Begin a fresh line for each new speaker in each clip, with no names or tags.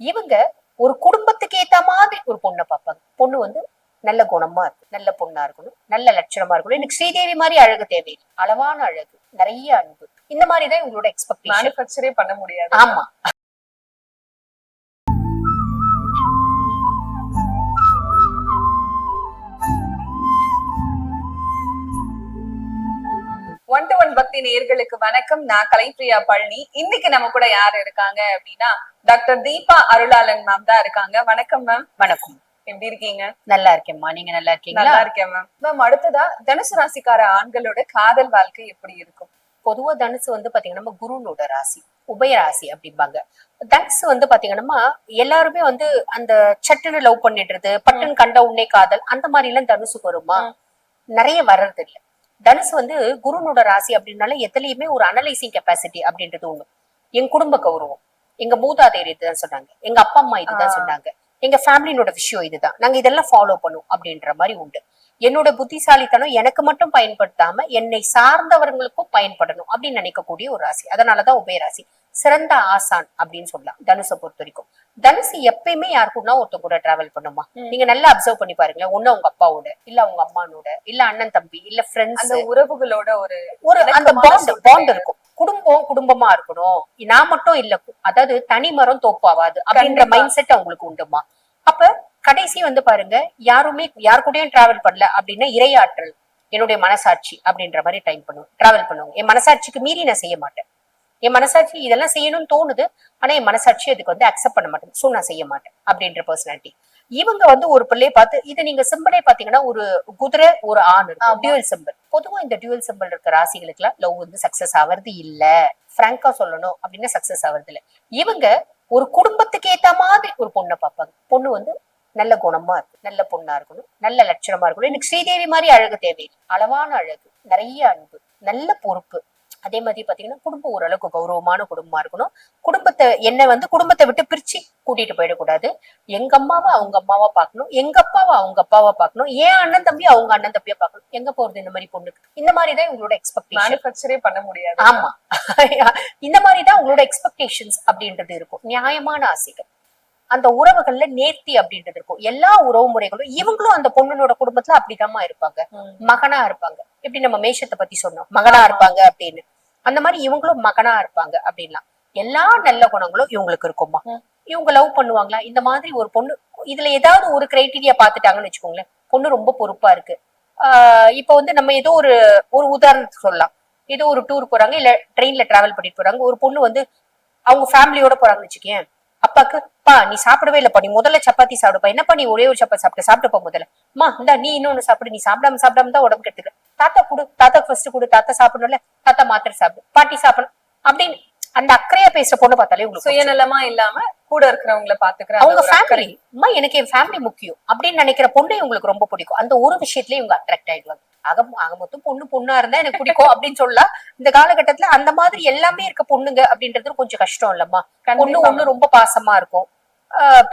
இவங்க ஒரு குடும்பத்துக்கு ஏத்த மாதிரி ஒரு பொண்ணை பார்ப்பாங்க. பொண்ணு வந்து நல்ல குணமா இருக்கு, நல்ல பொண்ணா இருக்கணும், நல்ல லட்சணமா இருக்கணும். எனக்கு ஸ்ரீதேவி மாதிரி அழகு தேவையில்லை, அளவான அழகு, நிறைய அன்பு, இந்த மாதிரிதான் இவங்களோட எக்ஸ்பெக்டேஷன்.
மேனுஃபேக்சரே பண்ண முடியாது.
ஆமா.
ஒன் டு ஒன் பக்தி நேயர்களுக்கு வணக்கம். நான் கலைப்பிரியா பழனி. இன்னைக்கு நம்ம கூட யார் இருக்காங்க அப்படின்னா டாக்டர் தீபா அருளாளன் மேம் தான் இருக்காங்க. வணக்கம் மேம்.
வணக்கம்.
எப்படி இருக்கீங்க?
நல்லா இருக்கேன்மா, நீங்க நல்லா இருக்கீங்களா?
நல்லா இருக்கேன் மேம். மேம், அடுத்ததா தனுசு ராசிக்கார ஆண்களோட காதல் வாழ்க்கை எப்படி இருக்கும்?
பொதுவா தனுசு வந்து பாத்தீங்கன்னா நம்ம குருனோட ராசி, உபய ராசி அப்படிம்பாங்க. தனுசு வந்து பாத்தீங்கன்னா எல்லாருமே வந்து அந்த சட்டுன்னு லவ் பண்ணிடுறது, பட்டுன்னு கண்ட உன்னை காதல், அந்த மாதிரி எல்லாம் தனுசுக்கு வருமா? நிறைய வர்றது இல்லை. தனுசு வந்து குருனோட ராசி அப்படின்னால எதுலயுமே ஒரு அனலைசிங் கெப்பாசிட்டி அப்படின்றது ஒண்ணு. என் குடும்ப கௌரவம், எங்க மூதாதையர் இதுதான் சொன்னாங்க, எங்க அப்பா அம்மா இதுதான் சொன்னாங்க, எங்க ஃபேமிலியோட விஷயம் இதுதான், நாங்க இதெல்லாம் ஃபாலோ பண்ணும் அப்படின்ற மாதிரி உண்டு. என்னோட புத்திசாலித்தனம் எனக்கு மட்டும் பயன்படுத்தாம என்னை சார்ந்தவர்களுக்கும் பயன்படணும் அப்படின்னு நினைக்கக்கூடிய ஒரு ராசி. அதனாலதான் உபயராசி சிறந்த ஆசான் அப்படின்னு சொல்லலாம் தனுசை பொறுத்த வரைக்கும். தனுசு எப்பயுமே யாருக்குன்னா ஒருத்த கூட டிராவல் பண்ணுமா? நீங்க நல்லா அப்சர்வ் பண்ணி பாருங்களேன். ஒண்ணு உங்க அப்பாவோட, இல்ல உங்க அம்மானோட, இல்ல அண்ணன் தம்பி, இல்ல ஃப்ரெண்ட்ஸ்,
உறவுகளோட ஒரு
அந்த பாண்ட் இருக்கும். குடும்பமா இருக்கணும், நான் மட்டும் இல்ல, அதாவது தனி மரம் தோப்பாவாது அப்படின்ற மைண்ட் செட் அவங்களுக்கு உண்டுமா. அப்ப கடைசி வந்து பாருங்க, யாருமே யாரு கூடயும் டிராவல் பண்ணல அப்படின்னா இரையாற்றல், என்னுடைய மனசாட்சி அப்படின்ற மாதிரி டிராவல் பண்ணுவாங்க. என் மனசாட்சிக்கு மீறி நான் செய்ய மாட்டேன். என் மனசாட்சி இதெல்லாம் செய்யணும்னு தோணுது, ஆனா என் மனசாட்சி அதுக்கு வந்து அக்செப்ட் பண்ண மாட்டேன், சோ நான் செய்ய மாட்டேன் அப்படின்ற பர்சனாலிட்டி. இவங்க வந்து ஒரு பிள்ளையை பார்த்து, இது நீங்க சிம்பிளே பாத்தீங்கன்னா ஒரு குதிரை ஒரு ஆண் இருக்கும், டியூவல் சிம்பிள். பொதுவா இந்த டியூவல் சிம்பிள் இருக்க ராசிகளுக்கு எல்லாம் லவ் வந்து சக்சஸ் ஆவறது இல்ல. பிராங்கா சொல்லணும் அப்படின்னா சக்சஸ் ஆவறது இல்ல. இவங்க ஒரு குடும்பத்துக்கு ஏத்த மாதிரி ஒரு பொண்ணை பார்ப்பாங்க. பொண்ணு வந்து நல்ல குணமா இருக்கு, நல்ல பொண்ணா இருக்கணும், நல்ல லட்சணமா இருக்கணும். எனக்கு ஸ்ரீதேவி மாதிரி அழகு தேவையில்லை, அளவான அழகு, நிறைய அன்பு, நல்ல பொறுப்பு. அதே மாதிரி பாத்தீங்கன்னா குடும்பம் ஓரளவுக்கு கௌரவமான குடும்பமா இருக்கணும். குடும்பத்தை விட்டு பிரிச்சு கூட்டிட்டு போயிடக்கூடாது. எங்க அம்மாவை அவங்க அம்மாவா பாக்கணும், எங்க அப்பாவை அவங்க அப்பாவா பாக்கணும், ஏன் அண்ணன் தம்பி அவங்க அண்ணன் தம்பியா பாக்கணும். எங்க போறது இந்த மாதிரி பொண்ணுக்கு? இந்த மாதிரிதான் உங்களோட எக்ஸ்பெக்டேஷன்.
மேனுஃபேக்சரே பண்ண முடியாது.
ஆமா. இந்த மாதிரிதான் உங்களோட எக்ஸ்பெக்டேஷன்ஸ் அப்படின்றது இருக்கும். நியாயமான ஆசைகள், அந்த உறவுகள்ல நேர்த்தி அப்படின்றது இருக்கும். எல்லா உறவு முறைகளும் இவங்களும் அந்த பொண்ணனோட குடும்பத்துல அப்படிதாம்மா இருப்பாங்க. மகனா இருப்பாங்க. எப்படி நம்ம மேஷத்தை பத்தி சொன்னோம், மகனா இருப்பாங்க அப்படின்னு. அந்த மாதிரி இவங்களும் மகனா இருப்பாங்க அப்படின்லாம். எல்லா நல்ல குணங்களும் இவங்களுக்கு இருக்குமா. இவங்க லவ் பண்ணுவாங்களா? இந்த மாதிரி ஒரு பொண்ணு இதுல ஏதாவது ஒரு கிரைட்டீரியா பாத்துட்டாங்கன்னு வச்சுக்கோங்களேன், பொண்ணு ரொம்ப பொறுப்பா இருக்கு. இப்ப வந்து நம்ம ஏதோ ஒரு ஒரு உதாரணத்துக்கு சொல்லலாம். ஏதோ ஒரு டூர் போறாங்க, இல்ல ட்ரெயின்ல டிராவல் பண்ணிட்டு போறாங்க. ஒரு பொண்ணு வந்து அவங்க ஃபேமிலியோட போறாங்கன்னு வச்சுக்கேன். அப்பாக்கு, பா நீ சாப்பிடவே இல்லப்பா, நீ முதல்ல சப்பாத்தி சாப்பிடுப்பா, என்னப்பா நீ ஒரே ஒரு சப்பாத்தி சாப்பிட்டுப்பா முதல்ல, மா இந்தா நீ இன்னொன்னு சாப்பிடு, நீ சாப்பிடாம தான் உடம்பு கெடுத்துக்க, தாத்தா கொடு, தாத்தா ஃபர்ஸ்ட் கொடு, தாத்தா சாப்பிடணும்ல, தாத்தா மாத்திரை சாப்பிடு, பாட்டி சாப்பிடணும் அப்படின்னு அந்த அக்கறையா பேசுற பொண்ணு பார்த்தாலே உங்களுக்கு
சுயநலமா இல்லாம கூட இருக்கிறவங்களை பாத்துக்கிற
அவங்க ஃபேமிலி, அம்மா எனக்கு என் ஃபேமிலி முக்கியம் அப்படின்னு நினைக்கிற பொண்ணு இவங்களுக்கு ரொம்ப பிடிக்கும். அந்த ஒரு விஷயத்துல இவங்க அட்ராக்ட் ஆயிடுவாங்க. ஆக மொத்தம் பொண்ணா இருந்தா எனக்கு பிடிக்கும் அப்படின்னு சொல்லலாம். இந்த காலகட்டத்துல அந்த மாதிரி எல்லாமே இருக்க பொண்ணுங்க அப்படின்றது கொஞ்சம் கஷ்டம் இல்லம்மா. ஒண்ணு ரொம்ப பாசமா இருக்கும்,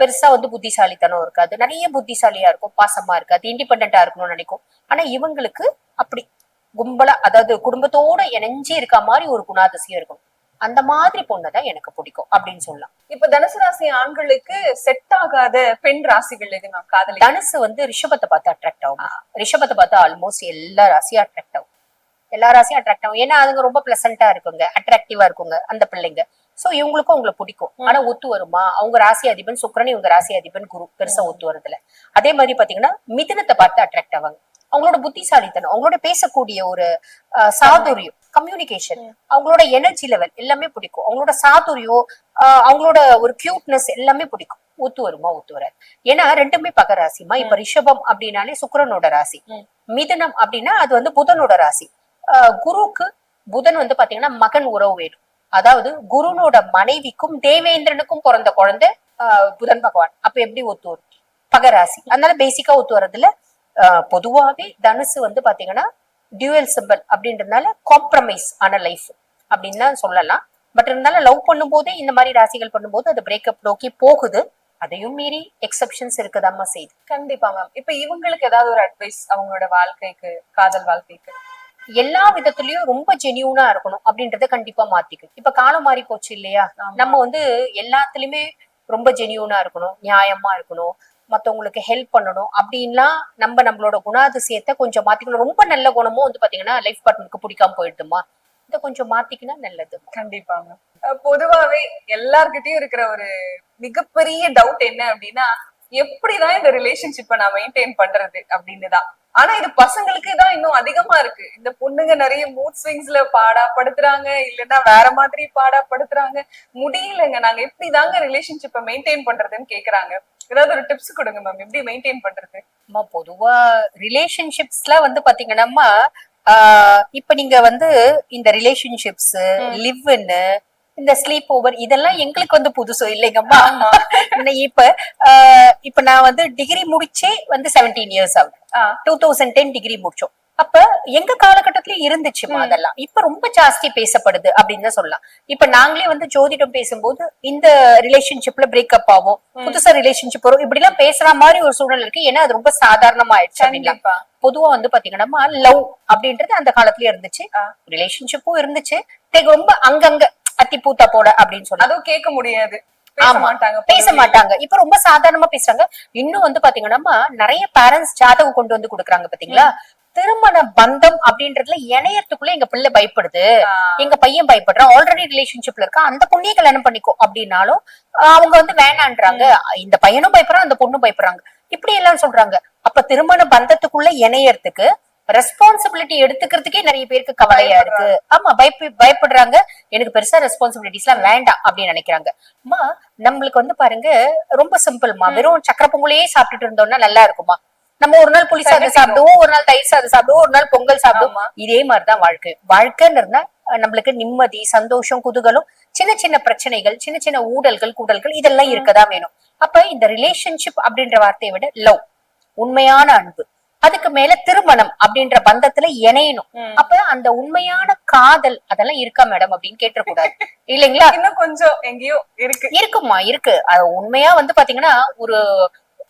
பெருசா வந்து புத்திசாலித்தனம் இருக்காது, நிறைய புத்திசாலியா இருக்கும், பாசமா இருக்காது, இண்டிபெண்டா இருக்கணும்னு நினைக்கும். ஆனா இவங்களுக்கு அப்படி கும்பலா, அதாவது குடும்பத்தோட இணைஞ்சு இருக்க மாதிரி ஒரு குணாதிசயம் இருக்கும். அந்த மாதிரி பொண்ணுதான் எனக்கு பிடிக்கும் அப்படின்னு சொல்லலாம்.
இப்ப தனுசு ராசி ஆண்களுக்கு செட் ஆகாத பெண் ராசிகள் எது மேம்? காதலி
தனுசு வந்து ரிஷபத்தை பார்த்து அட்ராக்ட் ஆகும். ரிஷபத்தை பார்த்தா ஆல்மோஸ்ட் எல்லா ராசியும் அட்ராக்ட் ஆகும். எல்லா ராசியும் அட்ராக்ட் ஆகும். ஏன்னா அதுங்க ரொம்ப பிளசண்டா இருக்குங்க, அட்ராக்டிவா இருக்குங்க அந்த பிள்ளைங்க. சோ இவங்களுக்கும் அவங்களை பிடிக்கும். ஆனா ஒத்து வருமா? அவங்க ராசி அதிபன் சுக்கிரன், இவங்க ராசி அதிபன் குரு, பெருசா ஒத்து வருதுல. அதே மாதிரி பாத்தீங்கன்னா மிதுனத்தை பார்த்து அட்ராக்ட் ஆவாங்க. அவங்களோட புத்திசாலித்தனம், அவங்களோட பேசக்கூடிய ஒரு சாதுரியம், கம்யூனிகேஷன், அவங்களோட எனர்ஜி லெவல் எல்லாமே பிடிக்கும். அவங்களோட சாதுரியம், அவங்களோட ஒரு கியூட்னஸ் எல்லாமே பிடிக்கும். ஒத்து வருமா? ஒத்து வராது. ஏன்னா ரெண்டுமே பக ராசிமா. இப்ப ரிஷபம் அப்படின்னாலே சுக்கிரனோட ராசி, மிதுனம் அப்படின்னா அது வந்து புதனோட ராசி. குருவுக்கு புதன் வந்து பாத்தீங்கன்னா மகன் உறவு வேணும். அதாவது குருனோட மனைவிக்கும் தேவேந்திரனுக்கும் பிறந்த குழந்தை புதன் பகவான். அப்ப எப்படி ஒத்து வரும்? பகராசி. அதனால பேசிக்கா ஒத்து வர்றதுல பொதுவாவே தனுசு வந்து பாத்தீங்கன்னா டியூவல் சிம்பிள் அப்படின்றதுனால காம்ப்ரமைஸ் ஆன லைஃப் அப்படின்னு தான் சொல்லலாம். பட் இருந்தாலும் லவ் பண்ணும் போதே இந்த மாதிரி ராசிகள் பண்ணும்போது அது பிரேக்கப் நோக்கி போகுது. அதையும் மீறி எக்ஸெப்ஷன்ஸ் இருக்குதாமா செய்யுது.
கண்டிப்பா மேம். இப்ப இவங்களுக்கு ஏதாவது ஒரு அட்வைஸ் அவங்களோட வாழ்க்கைக்கு, காதல் வாழ்க்கைக்கு?
எல்லா விதத்திலயும் ரொம்ப ஜெனியூனா இருக்கணும் அப்படின்றத கண்டிப்பா மாத்திக்கணும். இப்ப காலம் மாறி போச்சு இல்லையா? நம்ம வந்து எல்லாத்துலயுமே ரொம்ப ஜெனியூனா இருக்கணும், நியாயமா இருக்கணும், மத்தவங்களுக்கு ஹெல்ப் பண்ணணும் அப்படின்லாம் நம்மளோட குணாதிசயத்தை கொஞ்சம் மாத்திக்கணும். ரொம்ப நல்ல குணமும் வந்து பாத்தீங்கன்னா லைஃப் பார்ட்னருக்கு பிடிக்காம போயிடுதுமா. இதை கொஞ்சம் மாத்திக்கினா நல்லது.
கண்டிப்பாங்க. பொதுவாவே எல்லார்கிட்டயும் இருக்கிற ஒரு மிகப்பெரிய டவுட் என்ன அப்படின்னா, எப்படிதான் இந்த ரிலேஷன்ஷிப்பை நான் மெயின்டைன் பண்றது அப்படின்னுதான். ஆனா இது பசங்களுக்கு தான் இன்னும் அதிகமா இருக்கு. இந்த பொண்ணுங்க நிறைய மூட் ஸ்விங்ஸ்ல பாடாப்படுத்துறாங்க, இல்லைன்னா வேற மாதிரி பாடாப்படுத்துறாங்க. முடியலங்க, நாங்க எப்படிதாங்க ரிலேஷன்ஷிப்பை மெயின்டைன் பண்றதுன்னு கேக்குறாங்க. ஏதாவது ஒரு டிப்ஸ் கொடுங்க மேம், எப்படி மெயின்டைன் பண்றது?
பொதுவா ரிலேஷன்ஷிப்ஸ்ல வந்து பாத்தீங்கன்னா இப்ப நீங்க வந்து இந்த ரிலேஷன்ஷிப்ஸ், லிவ்ன்னு, இந்த ஸ்லீப் ஓவர் இதெல்லாம் எங்களுக்கு வந்து புதுசு இல்லைங்கம்மா. இப்ப இப்ப நான் வந்து டிகிரி முடிச்சே வந்து 17 இயர்ஸ் ஆகுது. 2010 டிகிரி முடிச்சோம். அப்ப எங்க காலகட்டத்திலயும் இருந்துச்சுமா அதெல்லாம். இப்ப ரொம்ப ஜாஸ்தி பேசப்படுது அப்படின்னு தான் சொல்லலாம். இப்ப நாங்களே வந்து ஜோதிடம் பேசும்போது இந்த ரிலேஷன்ஷிப்ல பிரேக்கப் ஆகும், புதுசா ரிலேஷன்ஷிப் வரும், இப்படி எல்லாம் பேசுற மாதிரி ஒரு சூழல் இருக்கு. ஏன்னா அது ரொம்ப சாதாரணமா ஆயிடுச்சு அப்படின்னா. பொதுவா வந்து பாத்தீங்கன்னா லவ் அப்படின்றது அந்த காலத்திலயே இருந்துச்சு, ரிலேஷன்ஷிப்பும் இருந்துச்சு. ரொம்ப அங்கங்க அத்தி பூத்தா போட அப்படின்னு சொல்லி
அதுவும் கேட்க முடியாது,
பேச மாட்டாங்க. இப்ப ரொம்ப சாதாரணமா பேசுறாங்க. இன்னும் வந்து பாத்தீங்கன்னா நிறைய பேரண்ட்ஸ் ஜாதகம் கொண்டு வந்து கொடுக்குறாங்க பாத்தீங்களா. திருமண பந்தம் அப்படின்றதுல இணையத்துக்குள்ள எங்க பிள்ளை பயப்படுது, எங்க பையன் பயப்படுறான், ஆல்ரெடி ரிலேஷன்ஷிப்ல இருக்கா, அந்த பொண்ணையே கல்யாணம் பண்ணிக்கோ அப்படின்னாலும் அவங்க வந்து வேணான்றாங்க. இந்த பையனும் பயப்படுறான், அந்த பொண்ணும் பயப்படுறாங்க, இப்படி எல்லாம் சொல்றாங்க. அப்ப திருமண பந்தத்துக்குள்ள இணையறதுக்கு ரெஸ்பான்சிபிலிட்டி எடுத்துக்கிறதுக்கே நிறைய பேருக்கு கவலையா இருக்கு. ஆமா, பயப்படுறாங்க. எனக்கு பெருசா ரெஸ்பான்சிபிலிட்டிஸ் எல்லாம் வேண்டாம் அப்படின்னு நினைக்கிறாங்க. அம்மா நம்மளுக்கு வந்து பாருங்க ரொம்ப சிம்பிள்மா, வெறும் சக்கரை பொங்கலையே சாப்பிட்டுட்டு இருந்தோம்னா நல்லா இருக்குமா? நம்ம ஒரு நாள் புளி சாதம் சாப்பிடுவோம், ஒரு நாள் தயிர் சாதம் சாப்பிடுவோம், ஒரு நாள் பொங்கல் சாப்பிடுவோம். இதே மாதிரிதான் வாழ்க்கைன்னு இருந்தா நம்மளுக்கு நிம்மதி, சந்தோஷம், குதூகலம், சின்ன சின்ன பிரச்சனைகள், சின்ன சின்ன ஊடல்கள் கூடல்கள் இதெல்லாம் இருக்கதான் வேணும். அப்ப இந்த ரிலேஷன்ஷிப் அப்படின்ற வார்த்தையை விட லவ், உண்மையான அன்பு, அதுக்கு மேல திருமணம் அப்படின்ற பந்தத்துல இணையணும். அப்ப அந்த உண்மையான காதல் அதெல்லாம் இருக்கா மேடம் அப்படின்னு கேட்டக்கூடாது இல்லைங்களா?
இன்னும் கொஞ்சம் எங்கேயோ
இருக்குமா, இருக்கு. அது உண்மையா வந்து பாத்தீங்கன்னா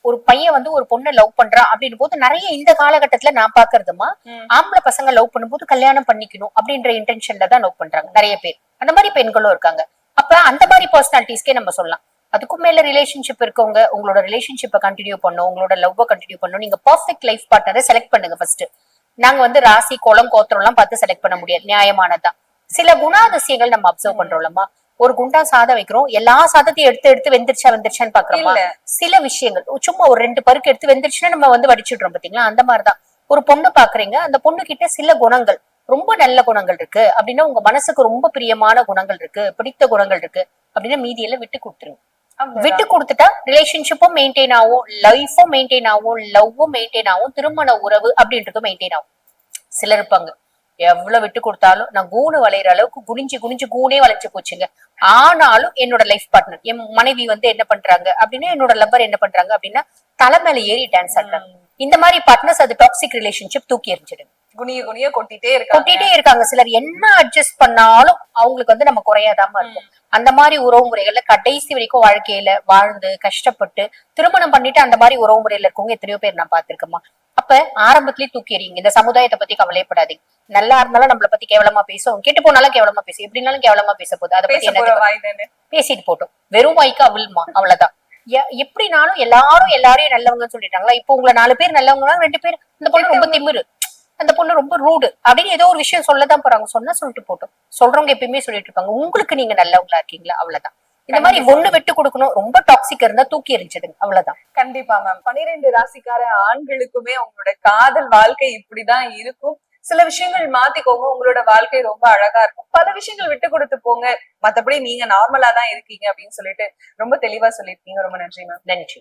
ஒரு பையன் வந்து ஒரு பொண்ணை லவ் பண்றான் அப்படின்னு போது நிறைய இந்த காலகட்டத்துல நான் பாக்குறதுமா, ஆம்பளை பசங்க லவ் பண்ணும்போது கல்யாணம் பண்ணிக்கணும் அப்படின்ற இன்டென்ஷன்ல தான் லவ் பண்றாங்க நிறைய பேர். அந்த மாதிரி பெண்களும் இருக்காங்க. அப்ப அந்த மாதிரி பர்சனாலிட்டிஸ்க்கே நம்ம சொல்லலாம். அதுக்கும் மேல ரிலேஷன்ஷிப் இருக்கவங்க உங்களோட ரிலேஷன்ஷிப்பை கண்டினியூ பண்ணும், உங்களோட லவ்வ கண்டினியூ பண்ணும். நீங்க பெர்ஃபெக்ட் லைஃப் பார்ட்னரை செலக்ட் பண்ணுங்க ஃபர்ஸ்ட். நாங்க வந்து ராசி, கோலம், கோத்திரம் எல்லாம் பார்த்து செலக்ட் பண்ண முடியாது, நியாயமானதான். சில குணாதிசயங்கள் நம்ம அப்சர்வ் பண்றோம்லமா. ஒரு குண்டா சாதம் வைக்கிறோம், எல்லா சாதத்தையும் எடுத்து வெந்துருச்சான்னு பாக்குறோமா? சில விஷயங்கள் சும்மா ஒரு 2 பருக்கு எடுத்து வெந்துருச்சுன்னா நம்ம வந்து வடிச்சிடுறோம் பாத்தீங்களா. அந்த மாதிரிதான் ஒரு பொண்ணு பாக்குறீங்க, அந்த பொண்ணு கிட்ட சில குணங்கள், ரொம்ப நல்ல குணங்கள் இருக்கு அப்படின்னா, உங்க மனசுக்கு ரொம்ப பிரியமான குணங்கள் இருக்கு, பிடித்த குணங்கள் இருக்கு அப்படின்னா மீதியெல்லாம் விட்டு கொடுத்துருங்க. விட்டு கொடுத்துட்டா ரிலேஷன்ஷிப்பும் மெயின்டைன் ஆகும், லைஃபும் மெயின்டைன் ஆகும், லவ்வும் மெயின்டைன் ஆகும், திருமண உறவு அப்படின்றதும் மெயின்டைன் ஆகும். சிலர் இருப்பாங்க, எவ்வளவு விட்டு கொடுத்தாலும் நான் கூணு வளையிற அளவுக்கு குனிஞ்சு குனிஞ்சு கூனே வளைச்சு போச்சுங்க, ஆனாலும் என்னோட லைஃப் பார்ட்னர், என் மனைவி வந்து என்ன பண்றாங்க அப்படின்னா, என்னோட லவ்வர் என்ன பண்றாங்க அப்படின்னா தலை மேல ஏறி டான்ஸ் ஆடுறாங்க. இந்த மாதிரி பார்ட்னர்ஸ் அது டாக்ஸிக் ரிலேஷன்ஷிப், தூக்கி எறிஞ்சிடுங்க.
குனிய கொட்டிட்டே
இருக்காங்க. சிலர் என்ன அட்ஜஸ்ட் பண்ணாலும் அவங்களுக்கு வந்து நம்ம குறையாதாம இருக்கும். அந்த மாதிரி உறவு முறைகள்ல கடைசி வரைக்கும் வாழ்க்கையில வாழ்ந்து கஷ்டப்பட்டு திருமணம் பண்ணிட்டு அந்த மாதிரி உறவு முறையில இருக்கவங்க எத்தனையோ பேர் நான் பாத்திருக்கேமா. அப்ப ஆரம்பத்திலேயே தூக்கி எறிங்க. இந்த சமுதாயத்தை பத்தி கவலைப்படாதீங்க. நல்லா இருந்தாலும் நம்மளை பத்தி கேவலமா பேசும், கெட்டு போனாலும் கேவலமா பேசும், எப்படினாலும் கேவலமா பேச போகுது. அதை பத்தி என்ன பேசிட்டு போட்டோம், வெறும் வாய்க்கு அவிழ்மா, அவ்வளவுதான். எப்படினாலும் எல்லாரையும் நல்லவங்கன்னு சொல்லிட்டாங்களா? இப்போ உங்களை 4 பேர் நல்லவங்க, 2 பேர் இந்த பொண்ணு ரொம்ப திமிரு, அந்த பொண்ணு ரொம்ப ரூடு அப்படின்னு ஏதோ ஒரு விஷயம் சொல்லதான் போறாங்க. சொன்னா சொல்லிட்டு போட்டோம். சொல்றவங்க எப்பயுமே சொல்லிட்டு இருப்பாங்க, உங்களுக்கு நீங்க நல்லவங்களா இருக்கீங்களா, அவ்வளவுதான். இந்த மாதிரி ஒண்ணு விட்டு கொடுக்கணும். ரொம்ப டாக்ஸிக் இருந்தா தூக்கி எறிஞ்சிடுங்க, அவ்வளவுதான்.
கண்டிப்பா மேம். 12 ராசிக்கார ஆண்களுக்குமே அவங்களோட காதல் வாழ்க்கை இப்படிதான் இருக்கும். சில விஷயங்கள் மாத்திக்கோங்க, உங்களோட வாழ்க்கை ரொம்ப அழகா இருக்கும். பல விஷயங்கள் விட்டு கொடுத்து போங்க, மத்தபடி நீங்க நார்மலா தான் இருக்கீங்க அப்படின்னு சொல்லிட்டு ரொம்ப தெளிவா சொல்லிருக்கீங்க. ரொம்ப நன்றி மேம்.
நன்றி.